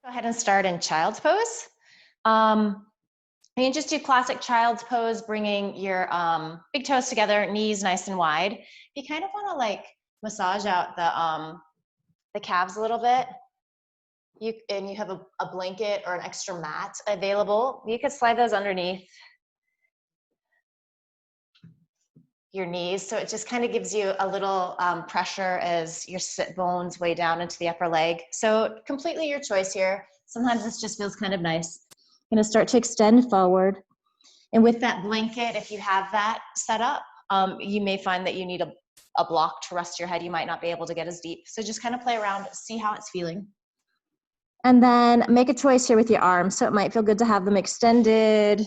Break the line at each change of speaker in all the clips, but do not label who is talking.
Go ahead and start in child's pose. You can just do classic child's pose, bringing your big toes together, knees nice and wide. You kind of want to like massage out the calves a little bit. You have a blanket or an extra mat available. You could slide those underneath your knees, so it just kind of gives you a little pressure as your sit bones way down into the upper leg. So completely your choice here. Sometimes this just feels kind of nice. You're going to start to extend forward. And with that blanket, if you have that set up, you may find that you need a block to rest your head. You might not be able to get as deep. So just kind of play around, see how it's feeling. And then make a choice here with your arms. So it might feel good to have them extended.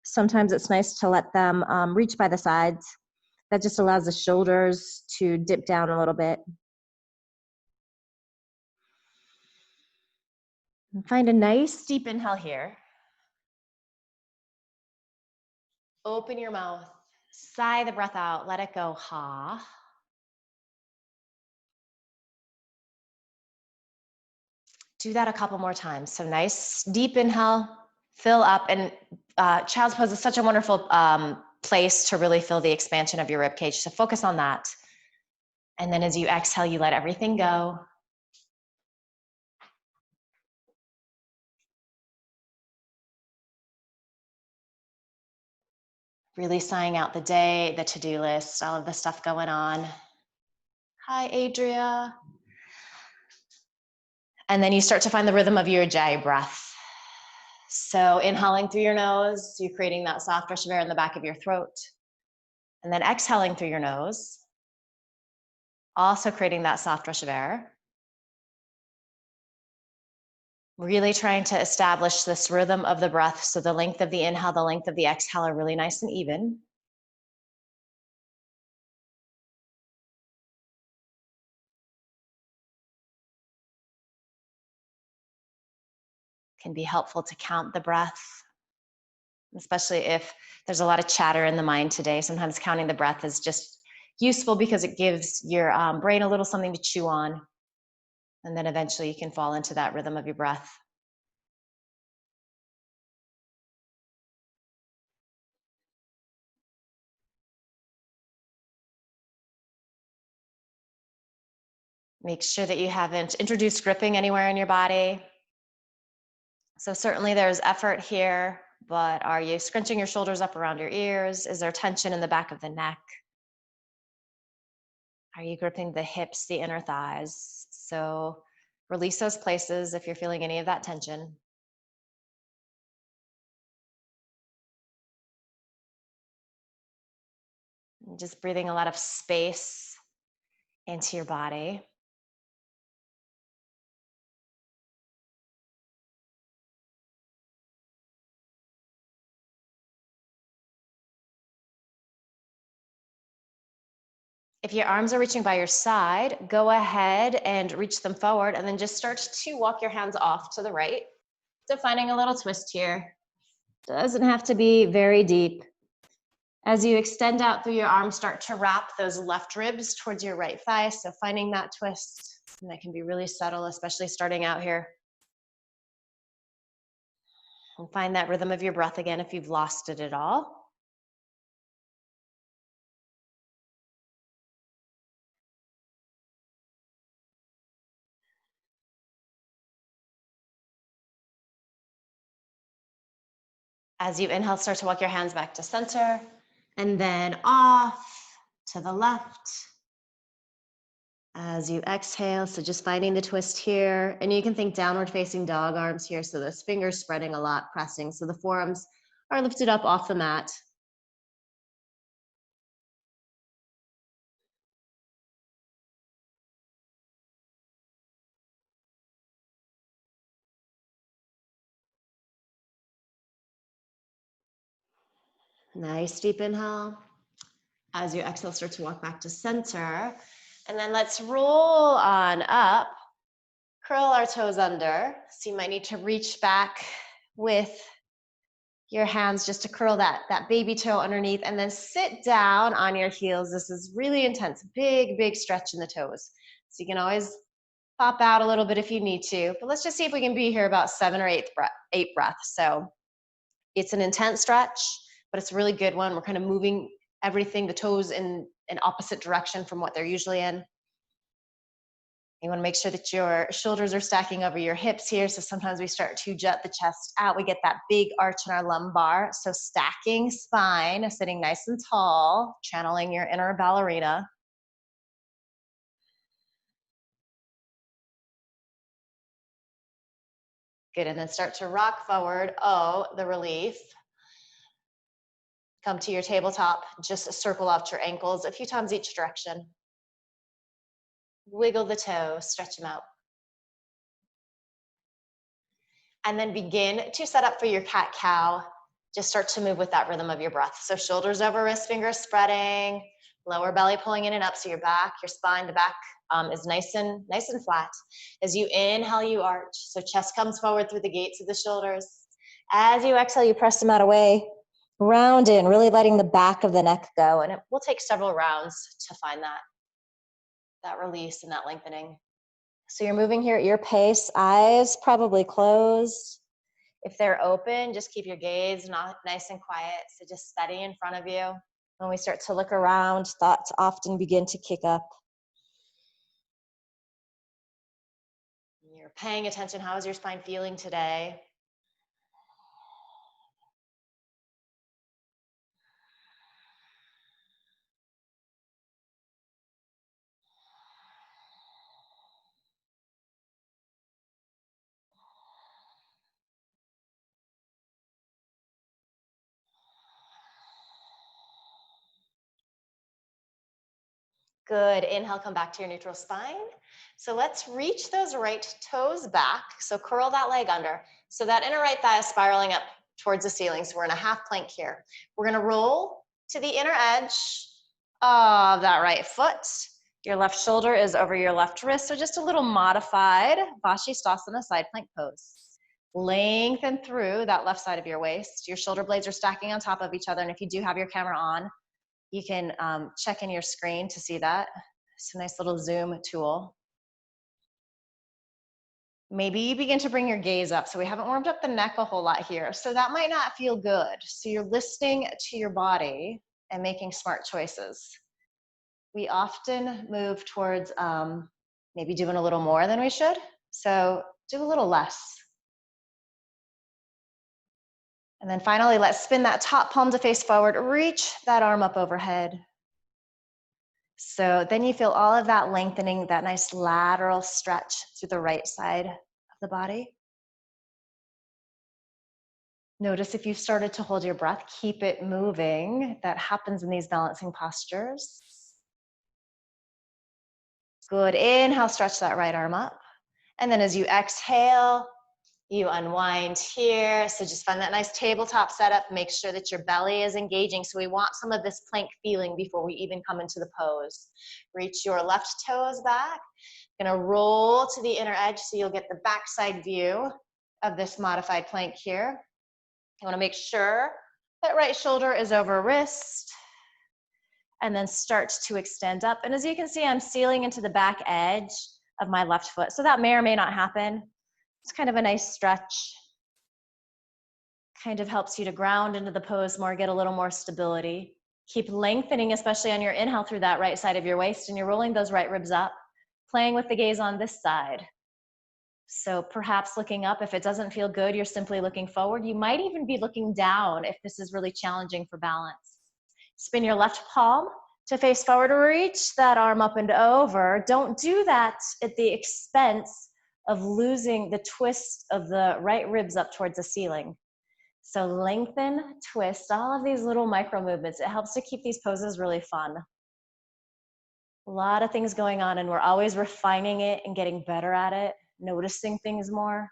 Sometimes it's nice to let them reach by the sides. That just allows the shoulders to dip down a little bit. And find a nice deep inhale here. Open your mouth, sigh the breath out, let it go, ha. Do that a couple more times. So nice deep inhale, fill up, and child's pose is such a wonderful place to really feel the expansion of your rib cage. So focus on that. And then as you exhale, you let everything go. Really sighing out the day, the to-do list, all of the stuff going on. Hi, Adria. And then you start to find the rhythm of your Ujjayi breath. So inhaling through your nose, you're creating that soft rush of air in the back of your throat. And then exhaling through your nose, also creating that soft rush of air. Really trying to establish this rhythm of the breath, so the length of the inhale, the length of the exhale are really nice and even. Can be helpful to count the breath, especially if there's a lot of chatter in the mind today. Sometimes counting the breath is just useful because it gives your brain a little something to chew on. And then eventually you can fall into that rhythm of your breath. Make sure that you haven't introduced gripping anywhere in your body. So certainly there's effort here, but are you scrunching your shoulders up around your ears? Is there tension in the back of the neck? Are you gripping the hips, the inner thighs? So release those places if you're feeling any of that tension. And just breathing a lot of space into your body. If your arms are reaching by your side, go ahead and reach them forward, and then just start to walk your hands off to the right. So finding a little twist here. Doesn't have to be very deep. As you extend out through your arms, start to wrap those left ribs towards your right thigh. So finding that twist, and that can be really subtle, especially starting out here. And find that rhythm of your breath again if you've lost it at all. As you inhale, start to walk your hands back to center, and then off to the left. As you exhale, so just finding the twist here, and you can think downward facing dog arms here, so those fingers spreading a lot, pressing, so the forearms are lifted up off the mat. Nice deep inhale. As you exhale, start to walk back to center, and then let's roll on up. Curl our toes under, so you might need to reach back with your hands just to curl that baby toe underneath, and then sit down on your heels. This is really intense, big stretch in the toes. So you can always Pop out a little bit if you need to, but let's just see if we can be here about 7 or 8 breaths. So it's an intense stretch, but it's a really good one. We're kind of moving everything, the toes in an opposite direction from what they're usually in. You want to make sure that your shoulders are stacking over your hips here. So sometimes we start to jut the chest out. We get that big arch in our lumbar. So stacking spine, sitting nice and tall, channeling your inner ballerina. Good, and then start to rock forward. Oh, the relief. Come to your tabletop, just circle out your ankles a few times each direction. Wiggle the toes, stretch them out. And then begin to set up for your cat-cow. Just start to move with that rhythm of your breath. So shoulders over wrist, fingers spreading, lower belly pulling in and up, so your back, your spine, the back is nice and flat. As you inhale, you arch. So chest comes forward through the gates of the shoulders. As you exhale, you press them out away. Round in, really letting the back of the neck go. And it will take several rounds to find that release and that lengthening. So you're moving here at your pace, eyes probably closed. If they're open, just keep your gaze nice and quiet. So just steady in front of you. When we start to look around, thoughts often begin to kick up. You're paying attention. How is your spine feeling today? Good. Inhale, come back to your neutral spine. So let's reach those right toes back. So curl that leg under. So that inner right thigh is spiraling up towards the ceiling. So we're in a half plank here. We're going to roll to the inner edge of that right foot. Your left shoulder is over your left wrist. So just a little modified Vashisthasana side plank pose. Lengthen through that left side of your waist. Your shoulder blades are stacking on top of each other. And if you do have your camera on, you can check in your screen to see that. It's a nice little zoom tool. Maybe you begin to bring your gaze up. So we haven't warmed up the neck a whole lot here. So that might not feel good. So you're listening to your body and making smart choices. We often move towards maybe doing a little more than we should. So do a little less. And then finally, let's spin that top palm to face forward. Reach that arm up overhead. So then you feel all of that lengthening, that nice lateral stretch through the right side of the body. Notice if you've started to hold your breath, keep it moving. That happens in these balancing postures. Good. Inhale, stretch that right arm up. And then as you exhale, you unwind here. So just find that nice tabletop setup. Make sure that your belly is engaging. So we want some of this plank feeling before we even come into the pose. Reach your left toes back. Gonna roll to the inner edge so you'll get the backside view of this modified plank here. You wanna make sure that right shoulder is over wrist. And then start to extend up. And as you can see, I'm sealing into the back edge of my left foot. So that may or may not happen. It's kind of a nice stretch. Kind of helps you to ground into the pose more, get a little more stability. Keep lengthening, especially on your inhale through that right side of your waist, and you're rolling those right ribs up, playing with the gaze on this side. So perhaps looking up, if it doesn't feel good, you're simply looking forward. You might even be looking down if this is really challenging for balance. Spin your left palm to face forward, reach that arm up and over. Don't do that at the expense of losing the twist of the right ribs up towards the ceiling. So lengthen, twist, all of these little micro movements. It helps to keep these poses really fun. A lot of things going on, and we're always refining it and getting better at it, noticing things more.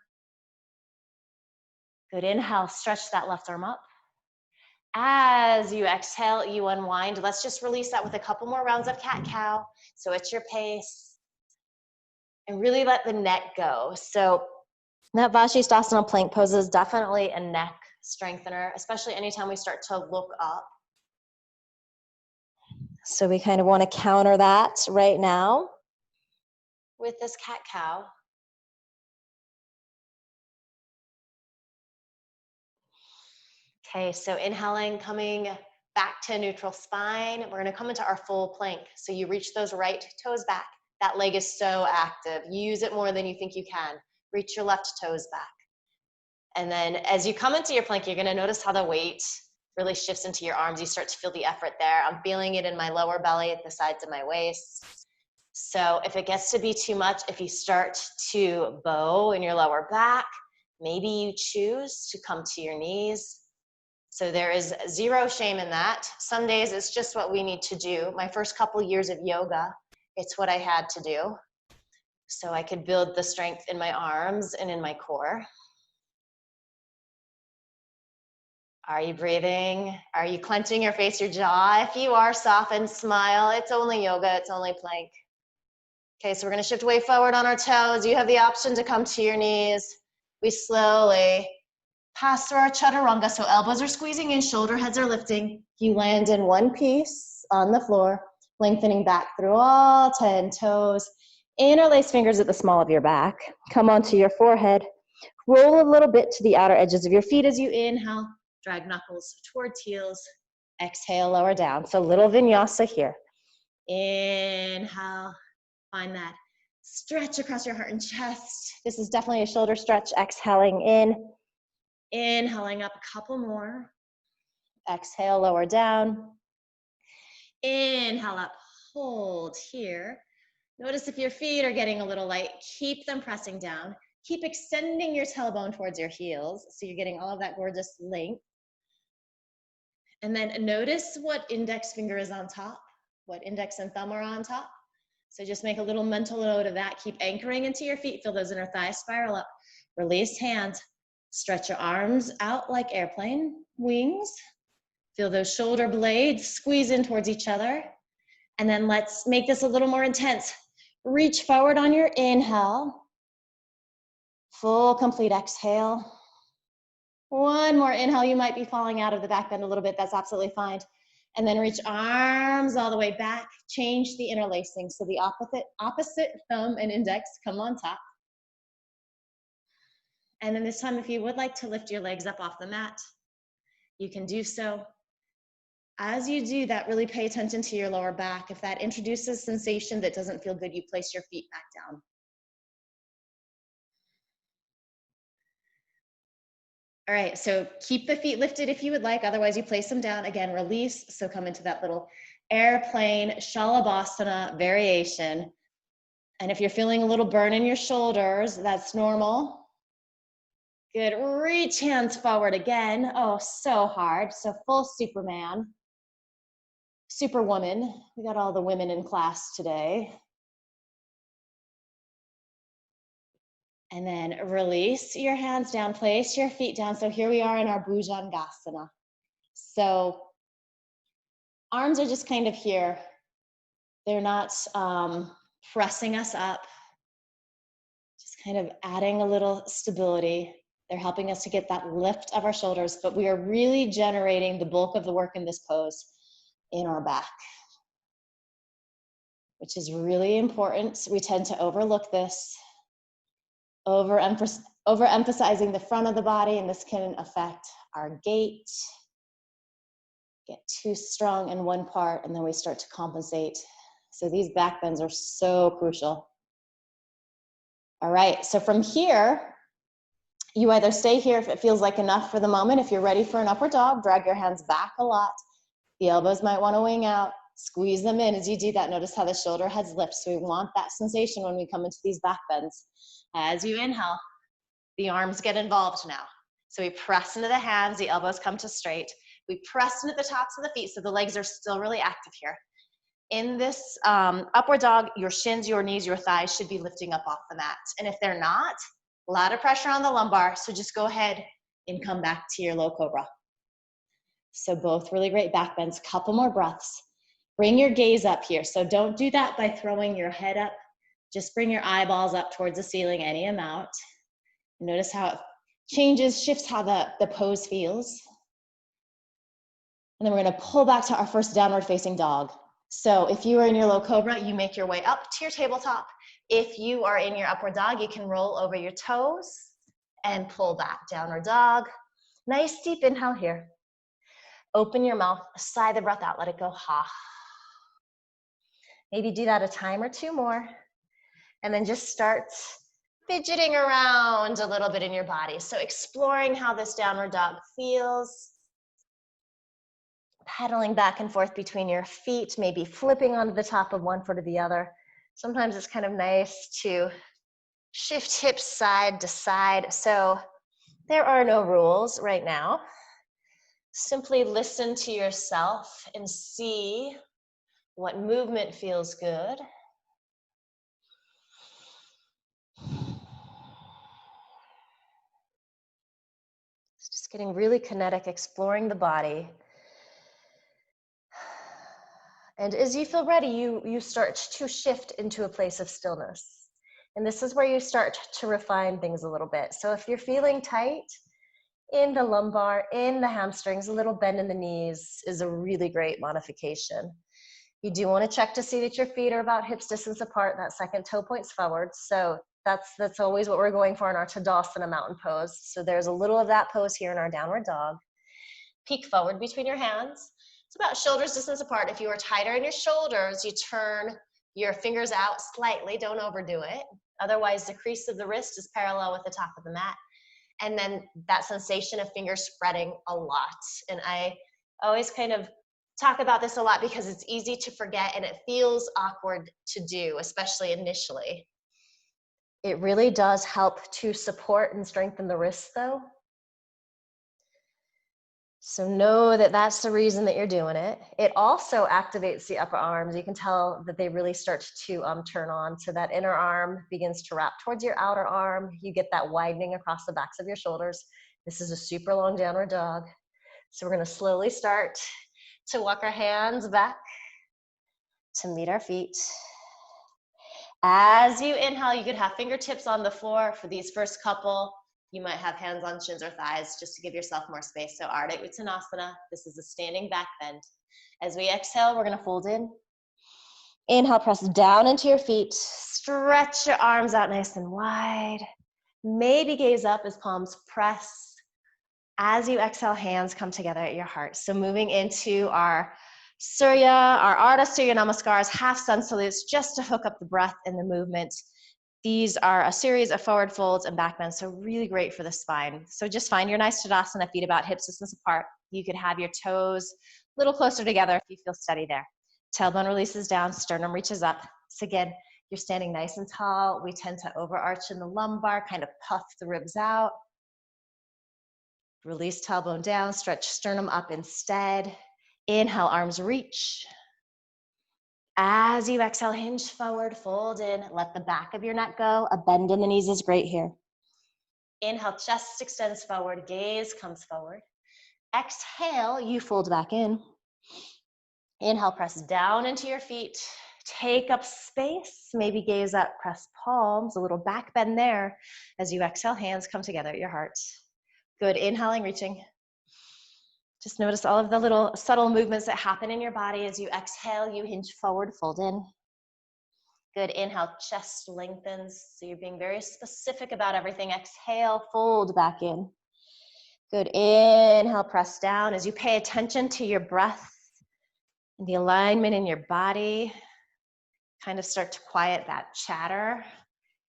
Good. Inhale, stretch that left arm up. As you exhale, you unwind. Let's just release that with a couple more rounds of cat-cow. So it's your pace. And really let the neck go. So that Vashisthasana plank pose is definitely a neck strengthener, especially anytime we start to look up. So we kind of want to counter that right now. with this cat-cow. Okay, so inhaling, coming back to neutral spine. We're gonna come into our full plank. So you reach those right toes back. That leg is so active. Use it more than you think you can. Reach your left toes back. And then as you come into your plank, you're gonna notice how the weight really shifts into your arms. You start to feel the effort there. I'm feeling it in my lower belly, at the sides of my waist. So if it gets to be too much, if you start to bow in your lower back, maybe you choose to come to your knees. So there is zero shame in that. Some days it's just what we need to do. My first couple years of yoga, it's what I had to do. So I could build the strength in my arms and in my core. Are you breathing? Are you clenching your face, your jaw? If you are, soften, smile. It's only yoga, it's only plank. Okay, so we're gonna shift way forward on our toes. You have the option to come to your knees. We slowly pass through our chaturanga, so elbows are squeezing in, shoulder heads are lifting. You land in one piece on the floor, lengthening back through all 10 toes. Interlace fingers at the small of your back. Come onto your forehead. Roll a little bit to the outer edges of your feet as you inhale. Drag knuckles towards heels. Exhale, lower down. So little vinyasa here. Inhale, find that stretch across your heart and chest. This is definitely a shoulder stretch. Exhaling in. Inhaling up a couple more. Exhale, lower down. Inhale up, hold here. Notice if your feet are getting a little light, keep them pressing down. Keep extending your tailbone towards your heels so you're getting all of that gorgeous length. And then notice what index finger is on top, what index and thumb are on top. So just make a little mental note of that. Keep anchoring into your feet. Feel those inner thighs spiral up. Release hands. Stretch your arms out like airplane wings. Feel those shoulder blades squeeze in towards each other. And then let's make this a little more intense. Reach forward on your inhale. Full, complete exhale. One more inhale. You might be falling out of the back bend a little bit. That's absolutely fine. And then reach arms all the way back. Change the interlacing. So the opposite thumb and index come on top. And then this time, if you would like to lift your legs up off the mat, you can do so. As you do that, really pay attention to your lower back. If that introduces sensation that doesn't feel good, you place your feet back down. All right, so keep the feet lifted if you would like, otherwise you place them down. Again, release, so come into that little airplane Shalabhasana variation. And if you're feeling a little burn in your shoulders, that's normal. Good, reach hands forward again. Oh, so hard, so full Superman. Superwoman, we got all the women in class today. And then release your hands down, place your feet down. So here we are in our Bhujangasana. So arms are just kind of here. They're not pressing us up, just kind of adding a little stability. They're helping us to get that lift of our shoulders, but we are really generating the bulk of the work in this pose in our back, which is really important. We tend to overlook this, overemphasizing the front of the body, and this can affect our gait. Get too strong in one part, and then we start to compensate. So these back bends are so crucial. All right, so from here, you either stay here if it feels like enough for the moment. If you're ready for an upward dog, drag your hands back a lot. The elbows might want to wing out. Squeeze them in. As you do that, notice how the shoulder heads lift. So we want that sensation when we come into these back bends. As you inhale, the arms get involved now. So we press into the hands, the elbows come to straight. We press into the tops of the feet so the legs are still really active here. In this upward dog, your shins, your knees, your thighs should be lifting up off the mat. And if they're not, a lot of pressure on the lumbar, so just go ahead and come back to your low cobra. So both really great back bends. Couple more breaths. Bring your gaze up here. So don't do that by throwing your head up. Just bring your eyeballs up towards the ceiling, any amount. Notice how it changes, shifts how the pose feels. And then we're gonna pull back to our first downward facing dog. So if you are in your low cobra, you make your way up to your tabletop. If you are in your upward dog, you can roll over your toes and pull back, downward dog. Nice deep inhale here. Open your mouth, sigh the breath out, let it go, ha. Maybe do that a time or two more. And then just start fidgeting around a little bit in your body. So exploring how this downward dog feels. Pedaling back and forth between your feet, maybe flipping onto the top of one foot or the other. Sometimes it's kind of nice to shift hips side to side. So there are no rules right now. Simply listen to yourself and see what movement feels good. It's just getting really kinetic, exploring the body. And as you feel ready, you start to shift into a place of stillness. And this is where you start to refine things a little bit. So if you're feeling tight in the lumbar, in the hamstrings, a little bend in the knees is a really great modification. You do want to check to see that your feet are about hips distance apart, that second toe points forward. So that's always what we're going for in our Tadasana mountain pose. So there's a little of that pose here in our downward dog. Peek forward between your hands. It's about shoulders distance apart. If you are tighter in your shoulders, you turn your fingers out slightly, don't overdo it. Otherwise, the crease of the wrist is parallel with the top of the mat. And then that sensation of fingers spreading a lot. And I always kind of talk about this a lot because it's easy to forget and it feels awkward to do, especially initially. It really does help to support and strengthen the wrists though. So know that that's the reason that you're doing it. It also activates the upper arms. You can tell that they really start to turn on. So that inner arm begins to wrap towards your outer arm. You get that widening across the backs of your shoulders. This is a super long downward dog. So we're going to slowly start to walk our hands back to meet our feet. As you inhale, you could have fingertips on the floor for these first couple. You might have hands on shins or thighs just to give yourself more space. So Ardha Uttanasana, this is a standing back bend. As we exhale, we're gonna fold in. Inhale, press down into your feet. Stretch your arms out nice and wide. Maybe gaze up as palms press. As you exhale, hands come together at your heart. So moving into our Surya, our Ardha Surya Namaskars, half sun salutes, just to hook up the breath and the movement. These are a series of forward folds and back bends, so really great for the spine. So just find your nice Tadasana, feet about hips distance apart. You could have your toes a little closer together if you feel steady there. Tailbone releases down, sternum reaches up. So again, you're standing nice and tall. We tend to overarch in the lumbar, kind of puff the ribs out. Release tailbone down, stretch sternum up instead. Inhale, arms reach. As you exhale, hinge forward, fold in, let the back of your neck go. A bend in the knees is great here. Inhale, chest extends forward, gaze comes forward. Exhale, you fold back in. Inhale, press down into your feet. Take up space, maybe gaze up, press palms, a little back bend there. As you exhale, hands come together at your heart. Good, inhaling, reaching. Just notice all of the little subtle movements that happen in your body. As you exhale, you hinge forward, fold in. Good, inhale, chest lengthens. So you're being very specific about everything. Exhale, fold back in. Good, inhale, press down. As you pay attention to your breath and the alignment in your body, kind of start to quiet that chatter.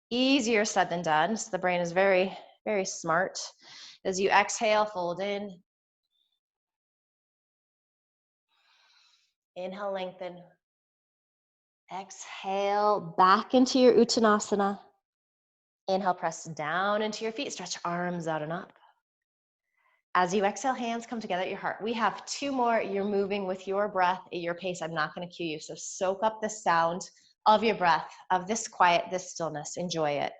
Easier said than done. So the brain is very, very smart. As you exhale, fold in. Inhale, lengthen. Exhale, back into your Uttanasana. Inhale, press down into your feet. Stretch arms out and up. As you exhale, hands come together at your heart. We have two more. You're moving with your breath at your pace. I'm not going to cue you. So soak up the sound of your breath, of this quiet, this stillness. Enjoy it.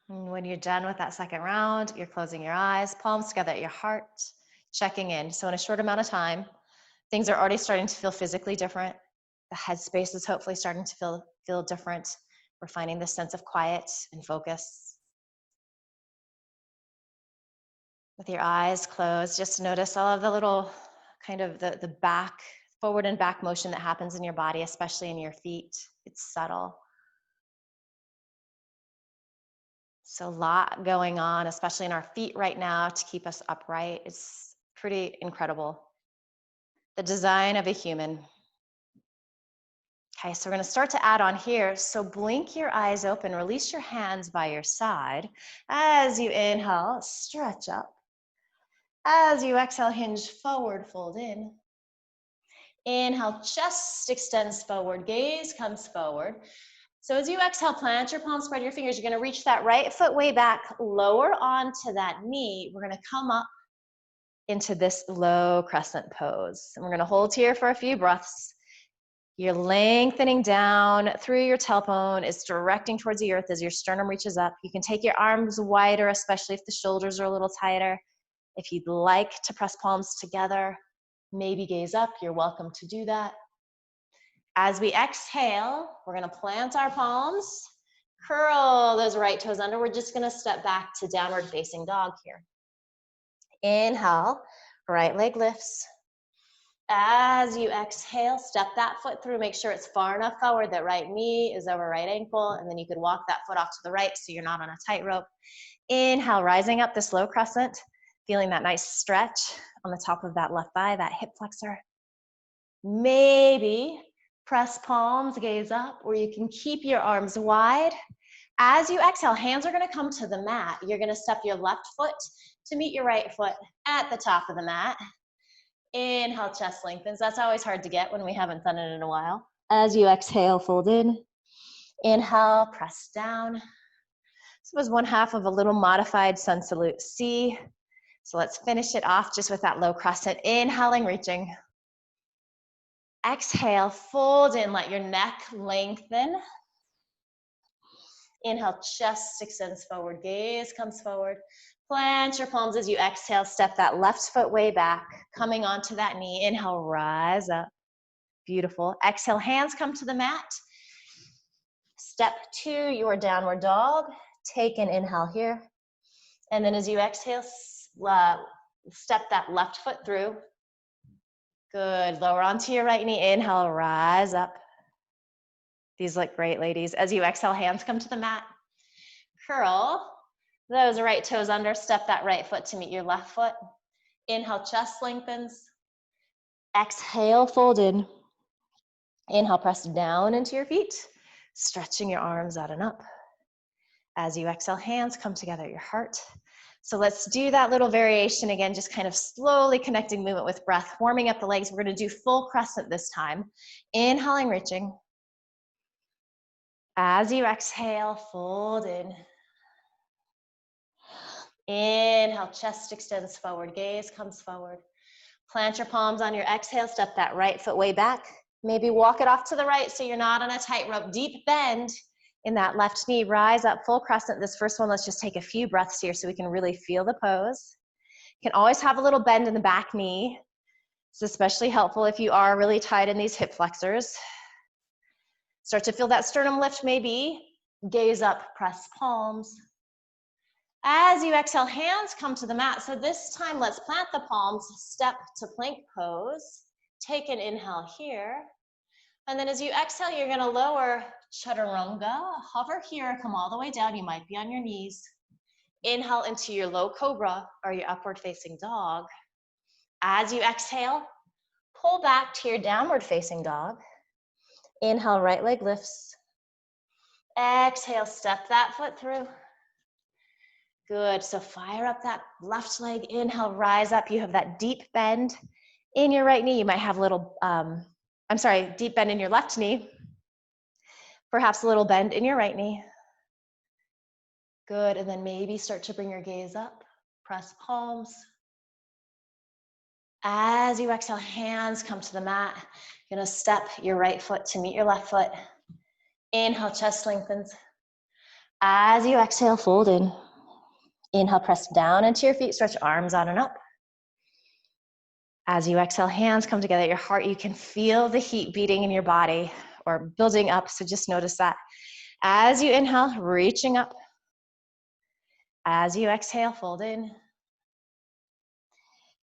And when you're done with that second round, you're closing your eyes, palms together at your heart, checking in. So in a short amount of time, things are already starting to feel physically different. The headspace is hopefully starting to feel different. We're finding this sense of quiet and focus. With your eyes closed, just notice all of the little kind of the back, forward and back motion that happens in your body, especially in your feet. It's subtle. So a lot going on, especially in our feet right now to keep us upright. It's pretty incredible. The design of a human. Okay, so we're going to start to add on here. So blink your eyes open, release your hands by your side. As you inhale, stretch up. As you exhale, hinge forward, fold in. Inhale, chest extends forward, gaze comes forward. So as you exhale, plant your palms, spread your fingers. You're going to reach that right foot way back, lower onto that knee. We're going to come up into this low crescent pose. And we're going to hold here for a few breaths. You're lengthening down through your tailbone. It's directing towards the earth as your sternum reaches up. You can take your arms wider, especially if the shoulders are a little tighter. If you'd like to press palms together, maybe gaze up, you're welcome to do that. As we exhale, we're going to plant our palms, curl those right toes under. We're just going to step back to downward facing dog here. Inhale, right leg lifts. As you exhale, step that foot through. Make sure it's far enough forward that right knee is over right ankle, and then you could walk that foot off to the right so you're not on a tightrope. Inhale, rising up this low crescent, feeling that nice stretch on the top of that left thigh, that hip flexor. Maybe press palms, gaze up, or you can keep your arms wide. As you exhale, hands are going to come to the mat. You're going to step your left foot to meet your right foot at the top of the mat. Inhale, chest lengthens. That's always hard to get when we haven't done it in a while. As you exhale, fold in. Inhale, press down. This was one half of a little modified sun salute C. So let's finish it off just with that low crescent. Inhaling, reaching. Exhale, fold in, let your neck lengthen. Inhale, chest extends forward, gaze comes forward. Plant your palms as you exhale, step that left foot way back, coming onto that knee. Inhale, rise up. Beautiful. Exhale, hands come to the mat. Step to your downward dog. Take an inhale here. And then as you exhale, step that left foot through. Good. Lower onto your right knee. Inhale, rise up. These look great, ladies. As you exhale, hands come to the mat. Curl those right toes under. Step that right foot to meet your left foot. Inhale, chest lengthens. Exhale, fold in. Inhale, press down into your feet, stretching your arms out and up. As you exhale, hands come together at your heart. So let's do that little variation again, just kind of slowly connecting movement with breath, warming up the legs. We're going to do full crescent this time. Inhaling, reaching. As you exhale, fold in. Inhale, chest extends forward, gaze comes forward. Plant your palms on your exhale, step that right foot way back. Maybe walk it off to the right so you're not on a tightrope. Deep bend in that left knee. Rise up, full crescent. This first one, let's just take a few breaths here so we can really feel the pose. You can always have a little bend in the back knee. It's especially helpful if you are really tight in these hip flexors. Start to feel that sternum lift maybe. Gaze up, press palms. As you exhale, hands come to the mat. So this time, let's plant the palms, step to plank pose. Take an inhale here. And then as you exhale, you're going to lower chaturanga. Hover here, come all the way down. You might be on your knees. Inhale into your low cobra or your upward facing dog. As you exhale, pull back to your downward facing dog. Inhale, right leg lifts. Exhale, step that foot through. Good, so fire up that left leg. Inhale, rise up. You have that deep bend in your right knee. You might have a little, deep bend in your left knee. Perhaps a little bend in your right knee. Good, and then maybe start to bring your gaze up. Press palms. As you exhale, hands come to the mat. You're gonna step your right foot to meet your left foot. Inhale, chest lengthens. As you exhale, fold in. Inhale, press down into your feet, stretch arms out and up. As you exhale, hands come together at your heart. You can feel the heat beating in your body or building up, so just notice that. As you inhale, reaching up. As you exhale, fold in.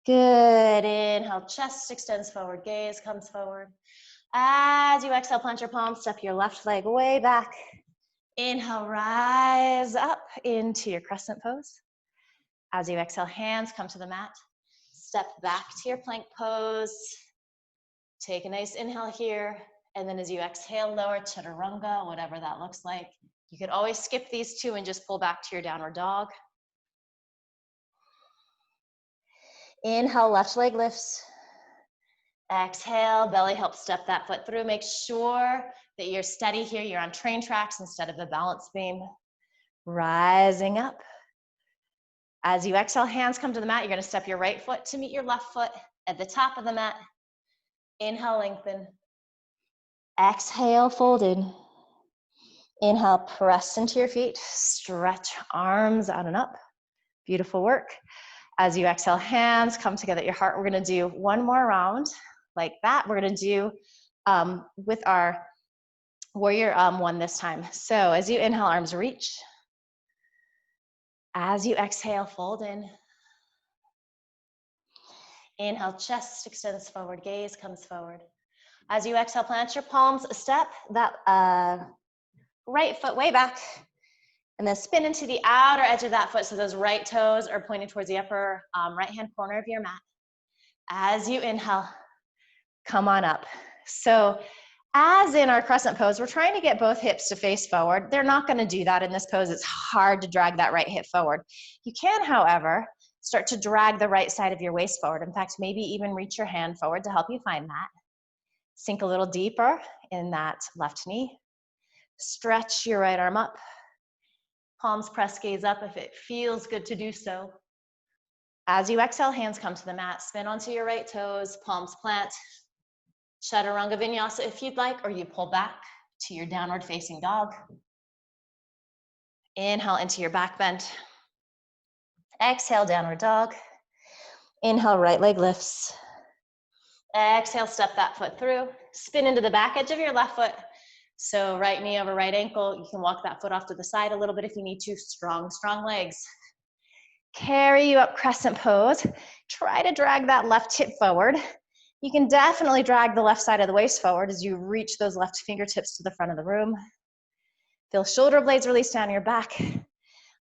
Good. Inhale, chest extends forward, gaze comes forward. As you exhale, plant your palms, step your left leg way back. Inhale, rise up into your crescent pose. As you exhale, hands come to the mat. Step back to your plank pose. Take a nice inhale here. And then as you exhale, lower chaturanga, whatever that looks like. You could always skip these two and just pull back to your downward dog. Inhale, left leg lifts. Exhale, belly helps step that foot through. Make sure that you're steady here. You're on train tracks instead of the balance beam. Rising up. As you exhale, hands come to the mat. You're going to step your right foot to meet your left foot at the top of the mat. Inhale, lengthen. Exhale, fold in. Inhale, press into your feet. Stretch arms out and up. Beautiful work. As you exhale, hands come together at your heart. We're going to do one more round like that. We're going to do with our warrior one this time. So as you inhale, arms reach. As you exhale, fold in. Inhale, chest extends forward, gaze comes forward. As you exhale, plant your palms, step that right foot way back, and then spin into the outer edge of that foot so those right toes are pointing towards the upper right-hand corner of your mat. As you inhale, come on up. So as in our crescent pose, we're trying to get both hips to face forward. They're not going to do that in this pose. It's hard to drag that right hip forward. You can, however, start to drag the right side of your waist forward. In fact, maybe even reach your hand forward to help you find that. Sink a little deeper in that left knee. Stretch your right arm up. Palms press, gaze up if it feels good to do so. As you exhale, hands come to the mat. Spin onto your right toes, palms plant. Chaturanga Vinyasa if you'd like, or you pull back to your downward facing dog. Inhale into your back bend. Exhale, downward dog. Inhale, right leg lifts. Exhale, step that foot through. Spin into the back edge of your left foot. So right knee over right ankle. You can walk that foot off to the side a little bit if you need to. Strong, strong legs. Carry you up, crescent pose. Try to drag that left hip forward. You can definitely drag the left side of the waist forward as you reach those left fingertips to the front of the room. Feel shoulder blades release down your back.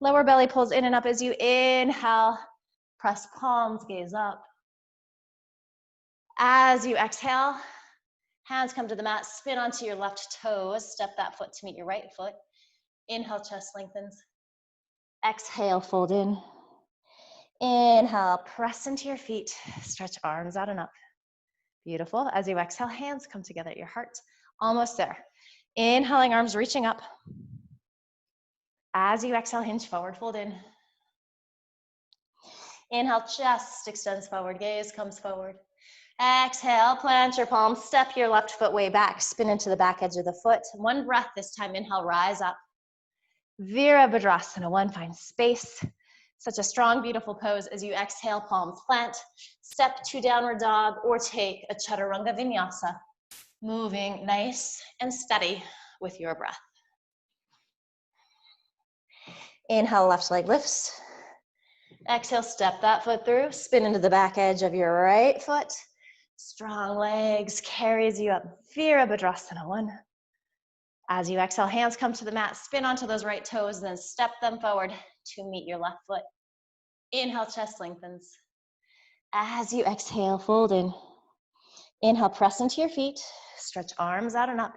Lower belly pulls in and up as you inhale. Press palms, gaze up. As you exhale, hands come to the mat, spin onto your left toes, step that foot to meet your right foot. Inhale, chest lengthens. Exhale, fold in. Inhale, press into your feet, stretch arms out and up. Beautiful. As you exhale, hands come together at your heart. Almost there. Inhaling, arms reaching up. As you exhale, hinge forward, fold in. Inhale, chest extends forward, gaze comes forward. Exhale, plant your palms, step your left foot way back, spin into the back edge of the foot. One breath this time, inhale, rise up. Virabhadrasana, one, find space. Such a strong, beautiful pose. As you exhale, palms plant, step to downward dog, or take a chaturanga vinyasa. Moving nice and steady with your breath. Inhale, left leg lifts. Exhale, step that foot through, spin into the back edge of your right foot. Strong legs, carries you up. Virabhadrasana, one. As you exhale, hands come to the mat, spin onto those right toes, then step them forward to meet your left foot. Inhale, chest lengthens. As you exhale, fold in. Inhale, press into your feet, stretch arms out and up.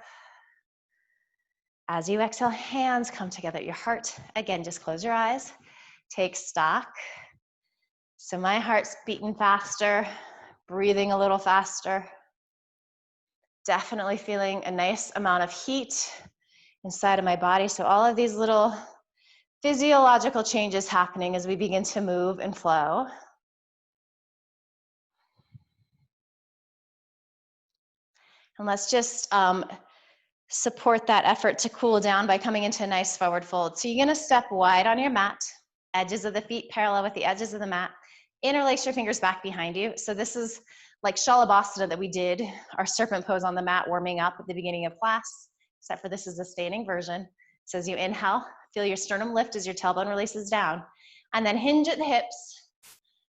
As you exhale, hands come together at your heart. Again, just close your eyes, take stock. So my heart's beating faster, breathing a little faster. Definitely feeling a nice amount of heat inside of my body. So all of these little physiological changes happening as we begin to move and flow. And let's just support that effort to cool down by coming into a nice forward fold. So you're gonna step wide on your mat, edges of the feet parallel with the edges of the mat, interlace your fingers back behind you. So this is like Shalabhasana that we did, our serpent pose on the mat warming up at the beginning of class, except for this is a standing version. So as you inhale, feel your sternum lift as your tailbone releases down, and then hinge at the hips,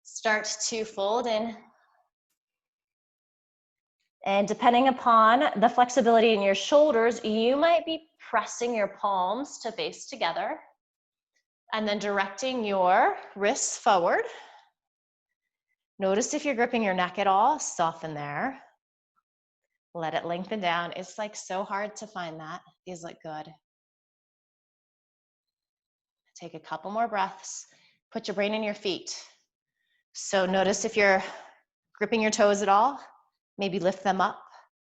start to fold in. And depending upon the flexibility in your shoulders, you might be pressing your palms to face together and then directing your wrists forward. Notice if you're gripping your neck at all, soften there. Let it lengthen down. It's like so hard to find that. These look good. Take a couple more breaths. Put your brain in your feet. So notice if you're gripping your toes at all, maybe lift them up,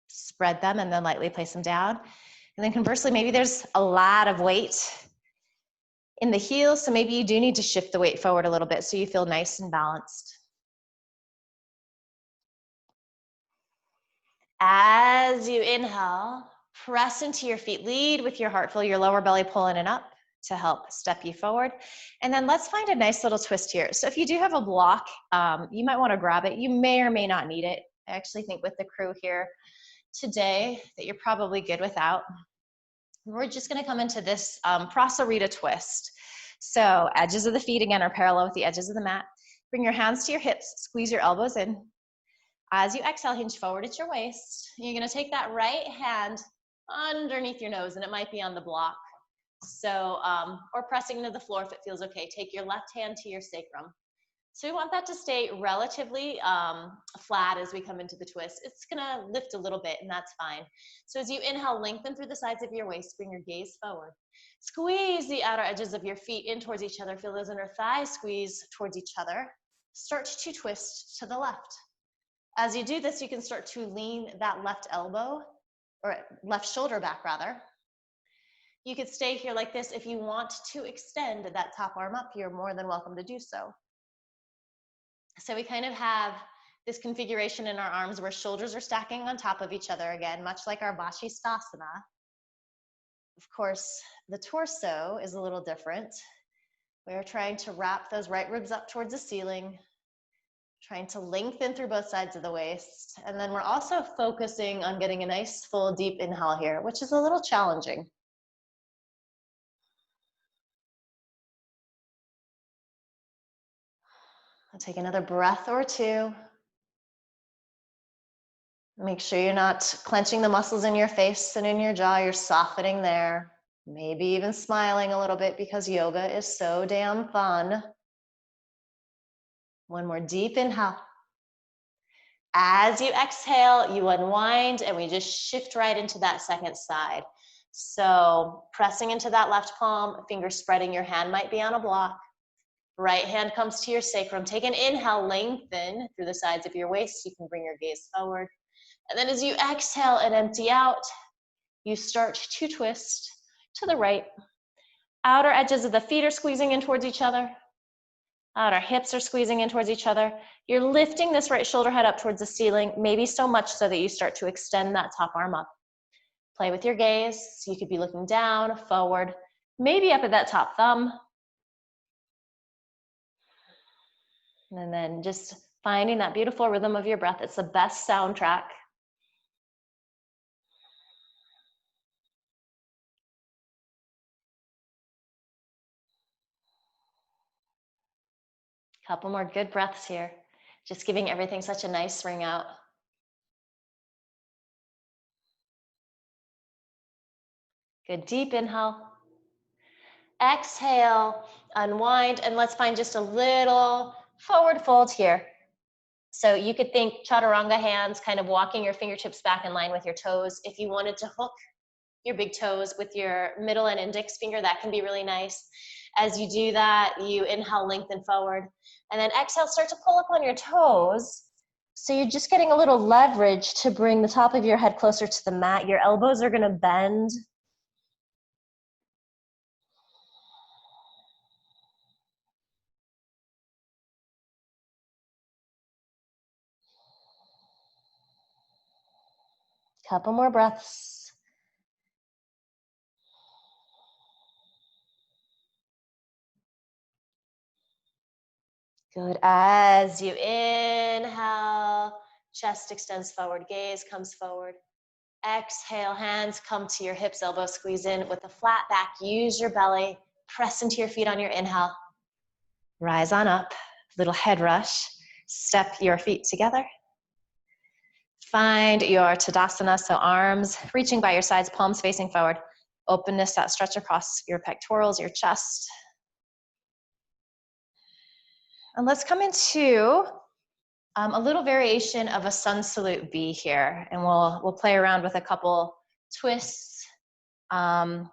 spread them, and then lightly place them down. And then conversely, maybe there's a lot of weight in the heels, so maybe you do need to shift the weight forward a little bit so you feel nice and balanced. As you inhale, press into your feet, lead with your heart, feel your lower belly pull in and up to help step you forward. And then let's find a nice little twist here. So if you do have a block, you might want to grab it. You may or may not need it. I actually think with the crew here today that you're probably good without. We're just going to come into this Prasarita twist. So edges of the feet again are parallel with the edges of the mat. Bring your hands to your hips, squeeze your elbows in. As you exhale, hinge forward at your waist. You're going to take that right hand underneath your nose, and it might be on the block. So, or pressing into the floor if it feels okay. Take your left hand to your sacrum. So we want that to stay relatively flat as we come into the twist. It's gonna lift a little bit, and that's fine. So as you inhale, lengthen through the sides of your waist, bring your gaze forward. Squeeze the outer edges of your feet in towards each other. Feel those inner thighs squeeze towards each other. Start to twist to the left. As you do this, you can start to lean that left elbow, or left shoulder back rather. You could stay here like this. If you want to extend that top arm up, you're more than welcome to do so. So we kind of have this configuration in our arms where shoulders are stacking on top of each other again, much like our Vashisthasana. Of course, the torso is a little different. We're trying to wrap those right ribs up towards the ceiling, trying to lengthen through both sides of the waist. And then we're also focusing on getting a nice full deep inhale here, which is a little challenging. I'll take another breath or two. Make sure you're not clenching the muscles in your face and in your jaw. You're softening there. Maybe even smiling a little bit because yoga is so damn fun. One more deep inhale. As you exhale, you unwind and we just shift right into that second side. So pressing into that left palm, fingers spreading, your hand might be on a block. Right hand comes to your sacrum. Take an inhale, lengthen through the sides of your waist. You can bring your gaze forward. And then as you exhale and empty out, you start to twist to the right. Outer edges of the feet are squeezing in towards each other. Outer hips are squeezing in towards each other. You're lifting this right shoulder head up towards the ceiling, maybe so much so that you start to extend that top arm up. Play with your gaze. You could be looking down, forward, maybe up at that top thumb. And then just finding that beautiful rhythm of your breath. It's the best soundtrack. Couple more good breaths here. Just giving everything such a nice ring out. Good deep inhale. Exhale, unwind, and let's find just a little forward fold here. So you could think chaturanga hands, kind of walking your fingertips back in line with your toes. If you wanted to hook your big toes with your middle and index finger, that can be really nice. As you do that, you inhale, lengthen forward, and then exhale, start to pull up on your toes. So you're just getting a little leverage to bring the top of your head closer to the mat. Your elbows are gonna bend. Couple more breaths. Good. As you inhale, chest extends forward, gaze comes forward. Exhale, hands come to your hips, elbows squeeze in with a flat back. Use your belly, press into your feet on your inhale. Rise on up, little head rush. Step your feet together. Find your Tadasana, so arms reaching by your sides, palms facing forward. Openness, that stretch across your pectorals, your chest. And let's come into a little variation of a sun salute B here. And we'll play around with a couple twists and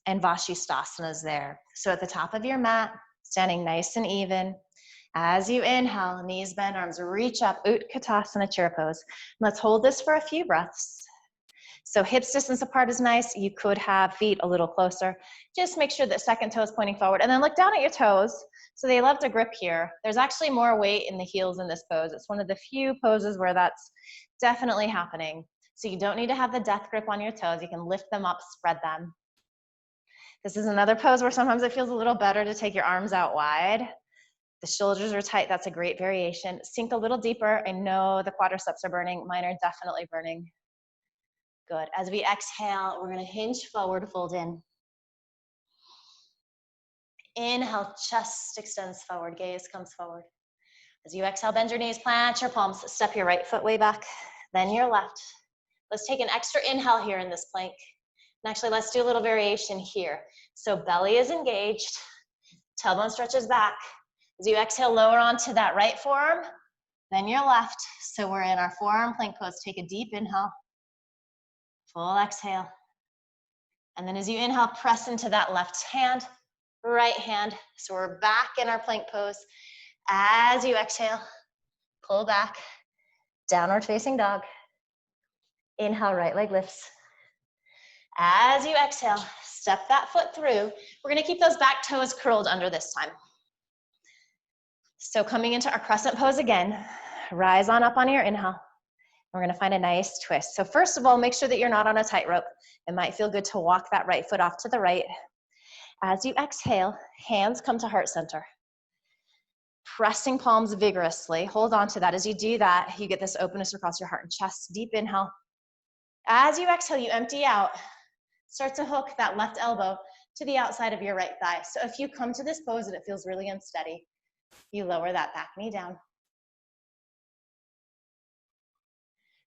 Vashisthasana there. So at the top of your mat, standing nice and even. As you inhale, knees bend, arms reach up, Utkatasana, chair pose. Let's hold this for a few breaths. So hips distance apart is nice. You could have feet a little closer. Just make sure that second toe is pointing forward. And then look down at your toes. So they love to grip here. There's actually more weight in the heels in this pose. It's one of the few poses where that's definitely happening. So you don't need to have the death grip on your toes. You can lift them up, spread them. This is another pose where sometimes it feels a little better to take your arms out wide. The shoulders are tight, that's a great variation. Sink a little deeper. I know the quadriceps are burning. Mine are definitely burning. Good. As we exhale, we're gonna hinge forward, fold in. Inhale, chest extends forward, gaze comes forward. As you exhale, bend your knees, plant your palms, step your right foot way back, then your left. Let's take an extra inhale here in this plank. And actually, let's do a little variation here. So belly is engaged, tailbone stretches back. As you exhale, lower onto that right forearm, then your left. So we're in our forearm plank pose. Take a deep inhale, full exhale. And then as you inhale, press into that left hand, right hand. So we're back in our plank pose. As you exhale, pull back, downward facing dog. Inhale, right leg lifts. As you exhale, step that foot through. We're gonna keep those back toes curled under this time. So coming into our crescent pose again, rise on up on your inhale. We're gonna find a nice twist. So first of all, make sure that you're not on a tightrope. It might feel good to walk that right foot off to the right. As you exhale, hands come to heart center. Pressing palms vigorously. Hold on to that. As you do that, you get this openness across your heart and chest. Deep inhale. As you exhale, you empty out. Start to hook that left elbow to the outside of your right thigh. So if you come to this pose and it feels really unsteady, you lower that back knee down.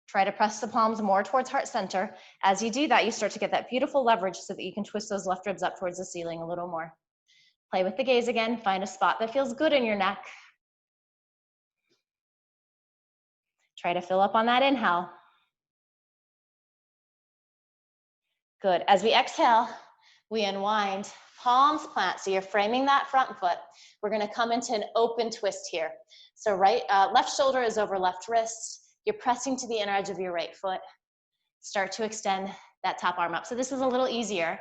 Try to press the palms more towards heart center. As you do that, you start to get that beautiful leverage so that you can twist those left ribs up towards the ceiling a little more. Play with the gaze again. Find a spot that feels good in your neck. Try to fill up on that inhale. Good. As we exhale, we unwind, palms plant. So you're framing that front foot. We're gonna come into an open twist here. So left shoulder is over left wrist. You're pressing to the inner edge of your right foot. Start to extend that top arm up. So this is a little easier,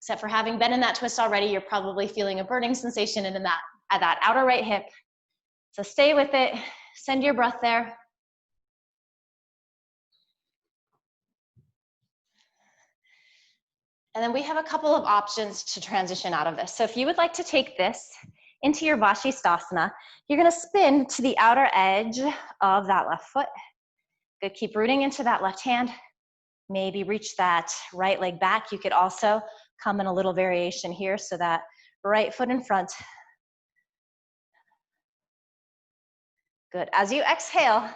except for having been in that twist already, you're probably feeling a burning sensation at that outer right hip. So stay with it, send your breath there. And then we have a couple of options to transition out of this. So if you would like to take this into your Vashisthasana, you're gonna spin to the outer edge of that left foot. Good, keep rooting into that left hand. Maybe reach that right leg back. You could also come in a little variation here, so that right foot in front. Good, as you exhale,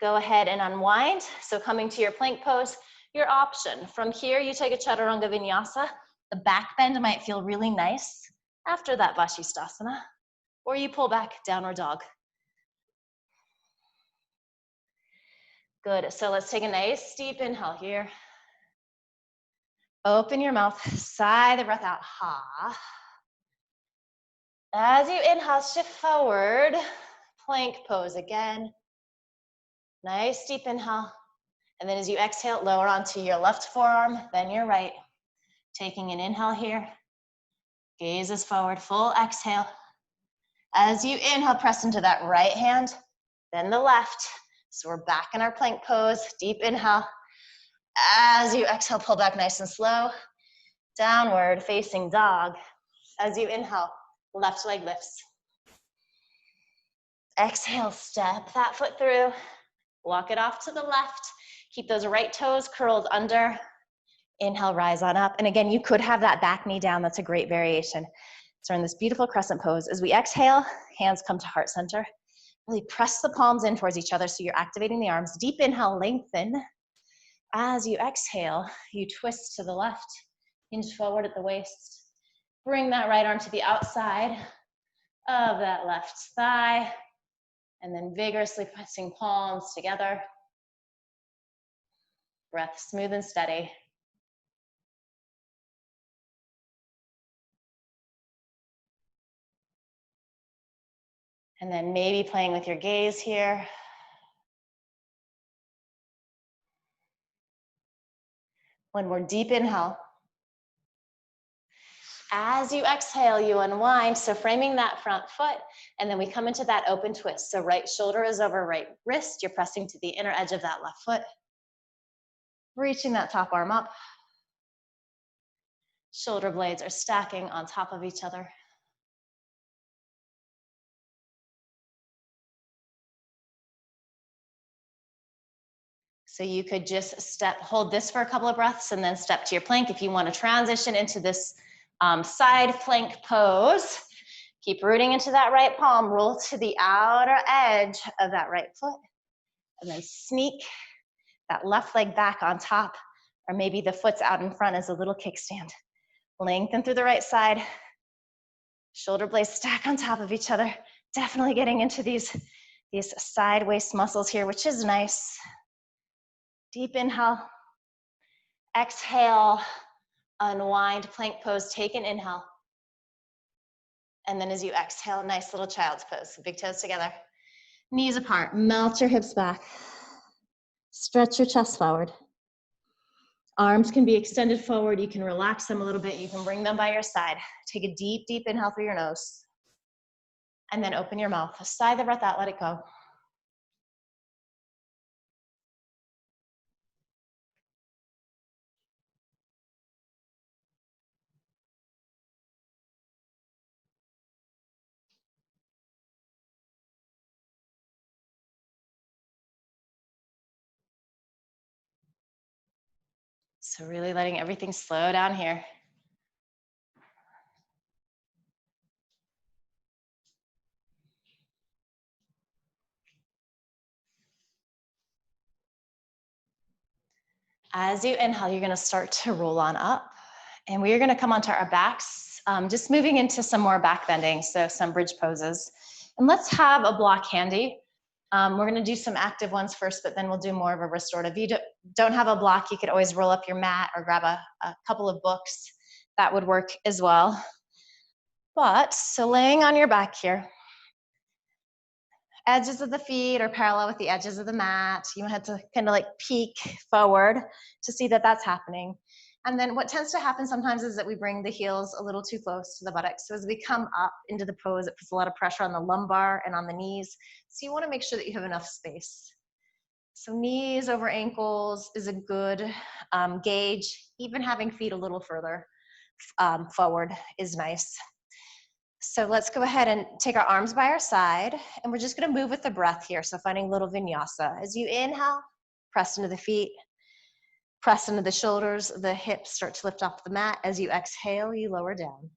go ahead and unwind. So coming to your plank pose, your option. From here, you take a Chaturanga Vinyasa. The back bend might feel really nice after that Vashisthasana, or you pull back, downward dog. Good, so let's take a nice deep inhale here. Open your mouth, sigh the breath out, ha. As you inhale, shift forward, plank pose again. Nice deep inhale. And then as you exhale, lower onto your left forearm, then your right. Taking an inhale here. Gaze is forward, full exhale. As you inhale, press into that right hand, then the left. So we're back in our plank pose, deep inhale. As you exhale, pull back nice and slow. Downward facing dog. As you inhale, left leg lifts. Exhale, step that foot through. Walk it off to the left. Keep those right toes curled under. Inhale, rise on up. And again, you could have that back knee down. That's a great variation. So we're in this beautiful crescent pose. As we exhale, hands come to heart center. Really press the palms in towards each other so you're activating the arms. Deep inhale, lengthen. As you exhale, you twist to the left, hinge forward at the waist. Bring that right arm to the outside of that left thigh, and then vigorously pressing palms together. Breath smooth and steady. And then maybe playing with your gaze here. One more deep inhale. As you exhale, you unwind, so framing that front foot, and then we come into that open twist. So right shoulder is over right wrist, you're pressing to the inner edge of that left foot. Reaching that top arm up. Shoulder blades are stacking on top of each other. So you could just hold this for a couple of breaths and then step to your plank. If you want to transition into this side plank pose, keep rooting into that right palm, roll to the outer edge of that right foot, and then sneak that left leg back on top, or maybe the foot's out in front as a little kickstand. Lengthen through the right side, shoulder blades stack on top of each other. Definitely getting into these side waist muscles here, which is nice. Deep inhale, exhale, unwind, plank pose, take an inhale. And then as you exhale, nice little child's pose. Big toes together, knees apart, melt your hips back. Stretch your chest forward. Arms can be extended forward. You can relax them a little bit. You can bring them by your side. Take a deep, deep inhale through your nose. And then open your mouth. Sigh the breath out, let it go. So really letting everything slow down here. As you inhale, you're gonna start to roll on up, and we are gonna come onto our backs, just moving into some more back bending, so some bridge poses. And let's have a block handy. We're gonna do some active ones first, but then we'll do more of a restorative. If you don't have a block, you could always roll up your mat or grab a couple of books. That would work as well. But, so laying on your back here, edges of the feet are parallel with the edges of the mat. You have to kind of like peek forward to see that that's happening. And then what tends to happen sometimes is that we bring the heels a little too close to the buttocks. So as we come up into the pose, it puts a lot of pressure on the lumbar and on the knees. So you want to make sure that you have enough space. So knees over ankles is a good gauge. Even having feet a little further forward is nice. So let's go ahead and take our arms by our side, and we're just gonna move with the breath here. So finding a little vinyasa. As you inhale, press into the feet, press into the shoulders, the hips start to lift off the mat. As you exhale, you lower down.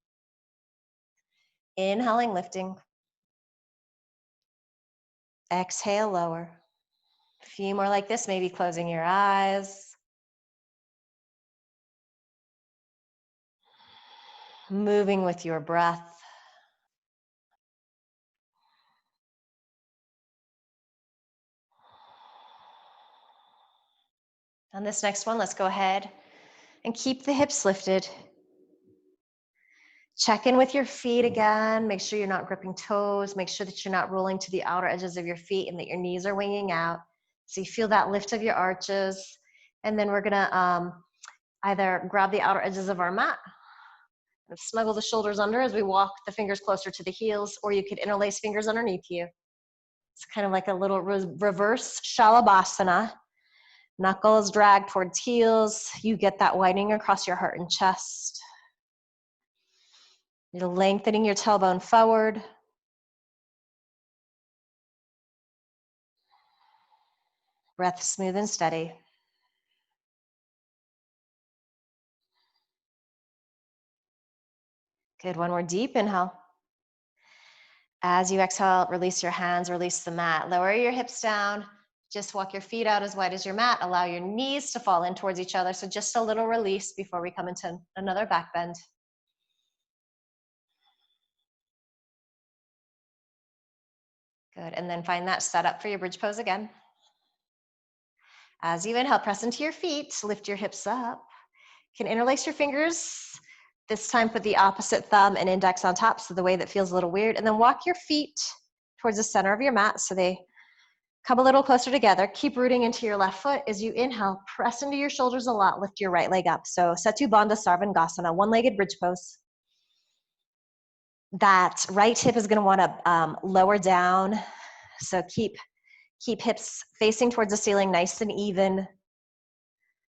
Inhaling, lifting. Exhale, lower. A few more like this, maybe closing your eyes. Moving with your breath. On this next one, let's go ahead and keep the hips lifted. Check in with your feet again. Make sure you're not gripping toes. Make sure that you're not rolling to the outer edges of your feet and that your knees are winging out. So you feel that lift of your arches. And then we're gonna either grab the outer edges of our mat and snuggle the shoulders under as we walk the fingers closer to the heels, or you could interlace fingers underneath you. It's kind of like a little reverse shalabhasana. Knuckles drag towards heels. You get that widening across your heart and chest. You're lengthening your tailbone forward. Breath smooth and steady. Good, one more deep inhale. As you exhale, release your hands, release the mat. Lower your hips down. Just walk your feet out as wide as your mat. Allow your knees to fall in towards each other. So just a little release before we come into another back bend. Good, and then find that setup for your bridge pose again. As you inhale, press into your feet, lift your hips up. You can interlace your fingers. This time put the opposite thumb and index on top, so the way that feels a little weird. And then walk your feet towards the center of your mat so they come a little closer together. Keep rooting into your left foot. As you inhale, press into your shoulders a lot. Lift your right leg up. So Setu Bandha Sarvangasana, one-legged bridge pose. That right hip is going to want to lower down. So keep hips facing towards the ceiling, nice and even.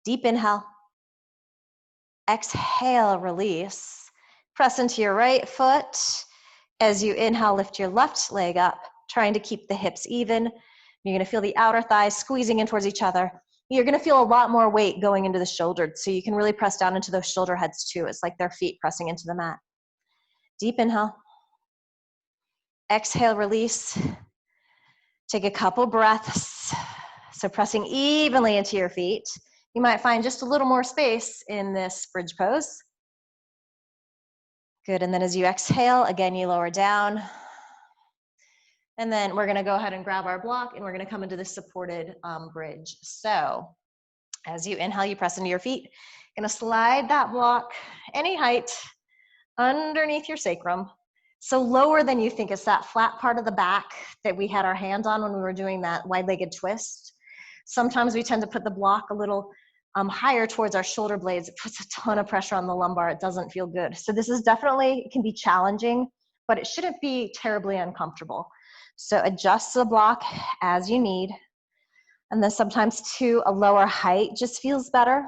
Deep inhale. Exhale, release. Press into your right foot. As you inhale, lift your left leg up, trying to keep the hips even. You're going to feel the outer thighs squeezing in towards each other. You're going to feel a lot more weight going into the shoulder, so you can really press down into those shoulder heads too. It's like their feet pressing into the mat. Deep inhale. Exhale, release. Take a couple breaths. So pressing evenly into your feet. You might find just a little more space in this bridge pose. Good, and then as you exhale, again, you lower down. And then we're gonna go ahead and grab our block and we're gonna come into the supported bridge. So as you inhale, you press into your feet. You're gonna slide that block any height underneath your sacrum. So lower than you think. It's that flat part of the back that we had our hand on when we were doing that wide-legged twist. Sometimes we tend to put the block a little higher towards our shoulder blades. It puts a ton of pressure on the lumbar. It doesn't feel good. So this is definitely, it can be challenging, but it shouldn't be terribly uncomfortable. So adjust the block as you need. And then sometimes too, a lower height just feels better.